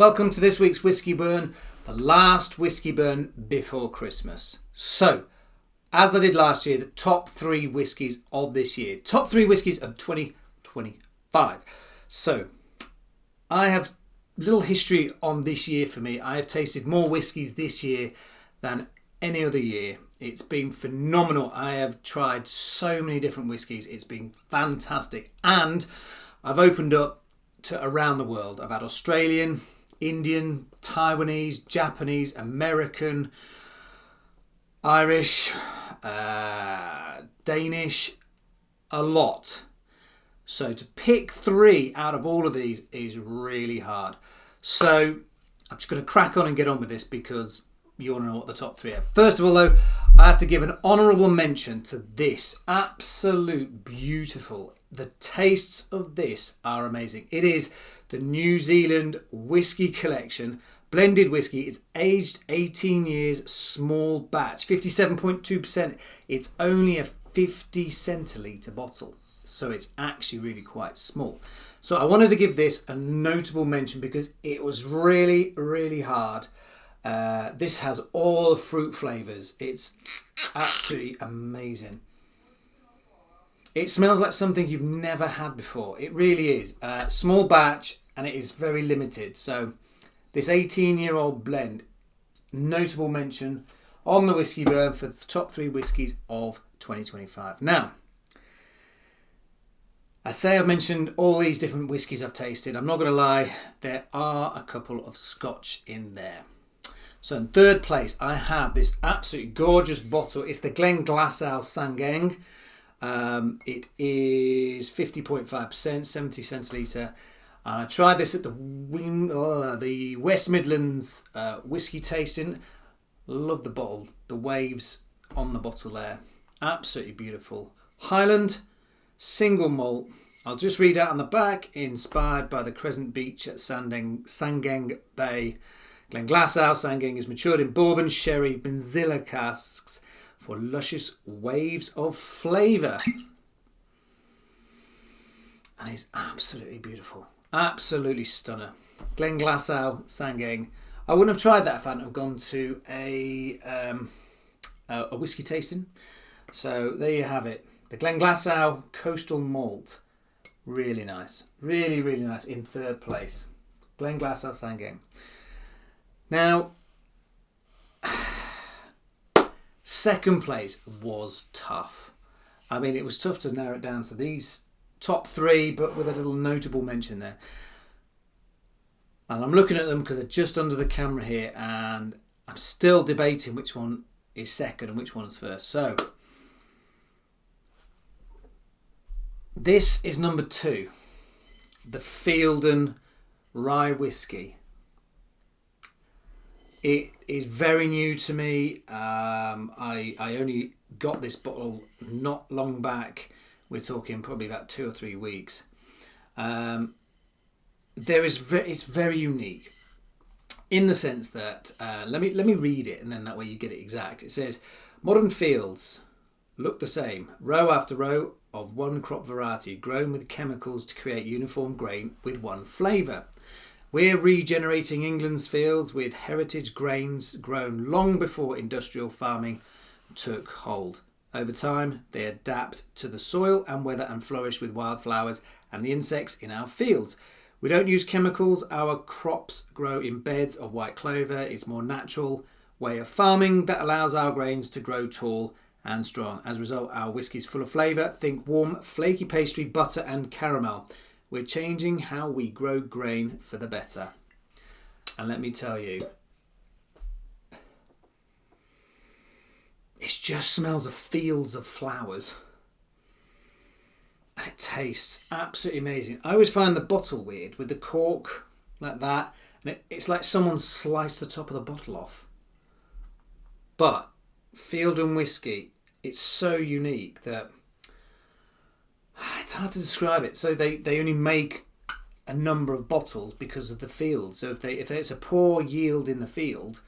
welcome to this week's Whiskey Burn, the last Whiskey Burn before Christmas. So, as I did last year, the top 3 whiskies of this year, top 3 whiskies of 2025. So, I have little history on this year for me. I have tasted more whiskies this year than any other year. It's been phenomenal. I have tried so many different whiskies. It's been fantastic. And I've opened up to around the world. I've had Australian, Indian, Taiwanese, Japanese, American, Irish, Danish, a lot. So to pick 3 out of all of these is really hard. So I'm just going to crack on and get on with this because you want to know what the top 3 are. First of all, though, I have to give an honourable mention to this. Absolute beautiful. The tastes of this are amazing. It is the New Zealand Whisky Collection. Blended whiskey. It's aged 18 years, small batch, 57.2%. It's only a 50 centilitre bottle. So it's actually really quite small. So I wanted to give this a notable mention because it was really, really hard. This has all the fruit flavours. It's absolutely amazing. It smells like something you've never had before. It really is. Small batch and it is very limited. So this 18-year-old blend, notable mention on the Whiskey Burn for the top 3 whiskies of 2025. Now, I say I've mentioned all these different whiskies I've tasted. I'm not going to lie, there are a couple of Scotch in there. So in third place, I have this absolutely gorgeous bottle. It's the Glenglassaugh Sangeng. It is 50.5%, 70 centilitre. And I tried this at the West Midlands whiskey tasting. Love the bottle, the waves on the bottle there. Absolutely beautiful. Highland, single malt. I'll just read out on the back. Inspired by the Crescent Beach at Sangeng Bay. Glenglassaugh Sangeng is matured in bourbon, sherry, benzilla casks for luscious waves of flavour. And it's absolutely beautiful. Absolutely stunner. Glenglassaugh Sangeng. I wouldn't have tried that if I hadn't have gone to a whiskey tasting. So there you have it. The Glenglassaugh Coastal Malt. Really nice. Really, really nice. In third place. Glenglassaugh Sangeng. Now, second place was tough. I mean, it was tough to narrow it down to these top 3, but with a little notable mention there. And I'm looking at them because they're just under the camera here, and I'm still debating which one is second and which one is first. So, this is number 2, the Fielden Rye Whiskey. It is very new to me. I only got this bottle not long back. We're talking probably about 2 or 3 weeks. It's very unique in the sense that let me read it, and then that way you get it exact. It says, modern fields look the same, row after row of one crop variety, grown with chemicals to create uniform grain with one flavour. We're regenerating England's fields with heritage grains grown long before industrial farming took hold. Over time, they adapt to the soil and weather and flourish with wildflowers and the insects in our fields. We don't use chemicals. Our crops grow in beds of white clover. It's more natural way of farming that allows our grains to grow tall and strong. As a result, our whiskey's full of flavour. Think warm, flaky pastry, butter and caramel. We're changing how we grow grain for the better. And let me tell you, it just smells of fields of flowers. And it tastes absolutely amazing. I always find the bottle weird with the cork like that. And it's like someone sliced the top of the bottle off. But Fielden whiskey, it's so unique that it's hard to describe it. So they only make a number of bottles because of the field. So if it's a poor yield in the field,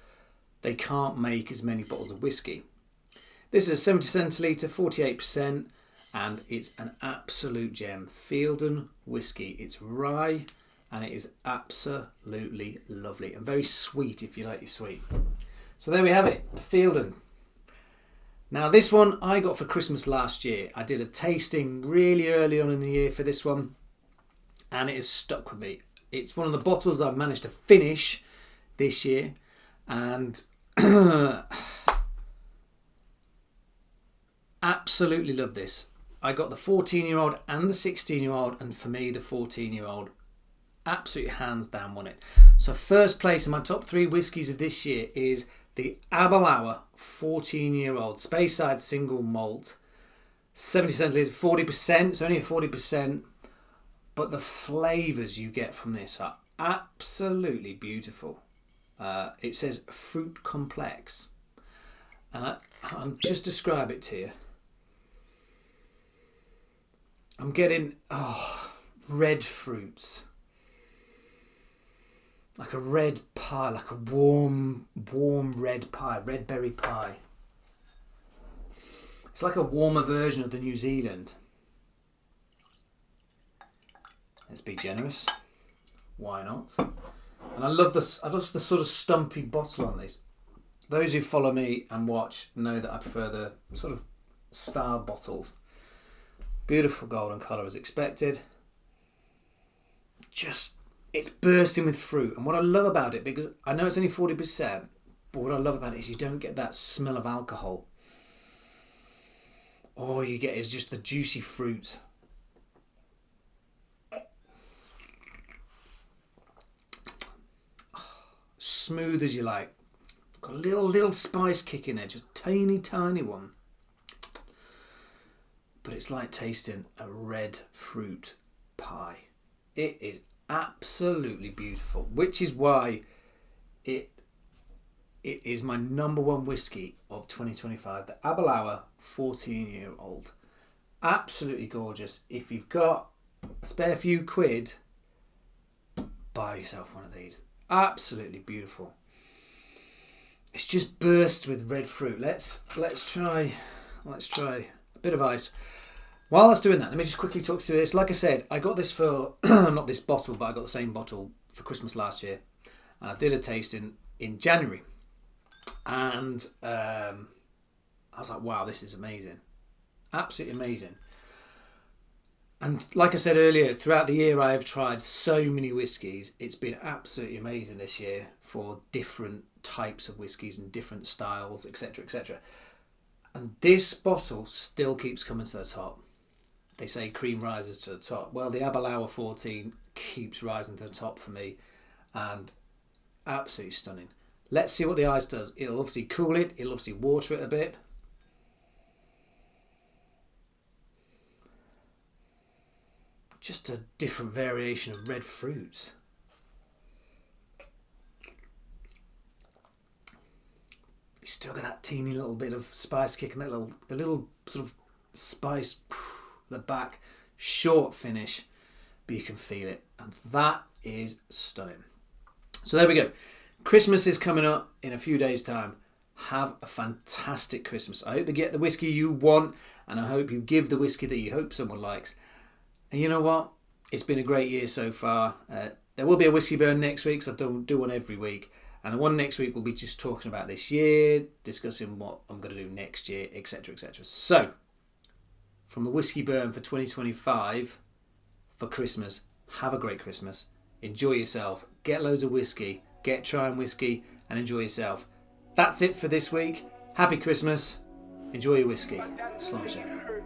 they can't make as many bottles of whiskey. This is a 70 centilitre, 48%, and it's an absolute gem. Fielden whiskey. It's rye, and it is absolutely lovely and very sweet if you like your sweet. So there we have it, the Fielden. Now this one I got for Christmas last year. I did a tasting really early on in the year for this one, and it has stuck with me. It's one of the bottles I've managed to finish this year, and absolutely love this. I got the 14-year-old and the 16-year-old, and for me the 14-year-old absolutely hands down won it. So first place in my top 3 whiskies of this year is the Aberlour 14-year-old Speyside single malt, 70 centilitres, 40%. It's only a 40%, but the flavours you get from this are absolutely beautiful. It says fruit complex, and I'll just describe it to you. I'm getting red fruits, like a red pie, like a warm red pie, red berry pie. It's like a warmer version of the New Zealand. Let's be generous. Why not? And I love the sort of stumpy bottle on these. Those who follow me and watch know that I prefer the sort of style bottles. Beautiful golden colour as expected. It's bursting with fruit. And what I love about it, because I know it's only 40%, but what I love about it is you don't get that smell of alcohol. All you get is just the juicy fruit. Smooth as you like. Got a little spice kick in there, just tiny one. But it's like tasting a red fruit pie. It is absolutely beautiful, which is why it is my number 1 whiskey of 2025, the Aberlour 14-year-old. Absolutely gorgeous. If you've got a spare few quid, buy yourself one of these. Absolutely beautiful. It's just bursts with red fruit. Let's try a bit of ice. While that's doing that, let me just quickly talk through this. Like I said, I got this for not this bottle, but I got the same bottle for Christmas last year, and I did a tasting in January, and I was like, wow, this is amazing, absolutely amazing. And like I said earlier, throughout the year I have tried so many whiskies. It's been absolutely amazing this year for different types of whiskies and different styles, etc, etc. And this bottle still keeps coming to the top. They say cream rises to the top. Well, the Aberlour 14 keeps rising to the top for me, and absolutely stunning. Let's see what the ice does. It'll obviously cool it. It'll obviously water it a bit. Just a different variation of red fruits. You still get that teeny little bit of spice kick and that little sort of spice the back, short finish, but you can feel it, and that is stunning. So there we go. Christmas is coming up in a few days' time. Have a fantastic Christmas. I hope you get the whiskey you want, and I hope you give the whiskey that you hope someone likes. And you know what? It's been a great year so far. There will be a whiskey burn next week, so I don't do one every week. And the one next week will be just talking about this year, discussing what I'm going to do next year, etc, etc. So, from the whiskey burn for 2025 for Christmas, have a great Christmas. Enjoy yourself. Get loads of whiskey. Get trying whiskey and enjoy yourself. That's it for this week. Happy Christmas. Enjoy your whiskey. Sláinte.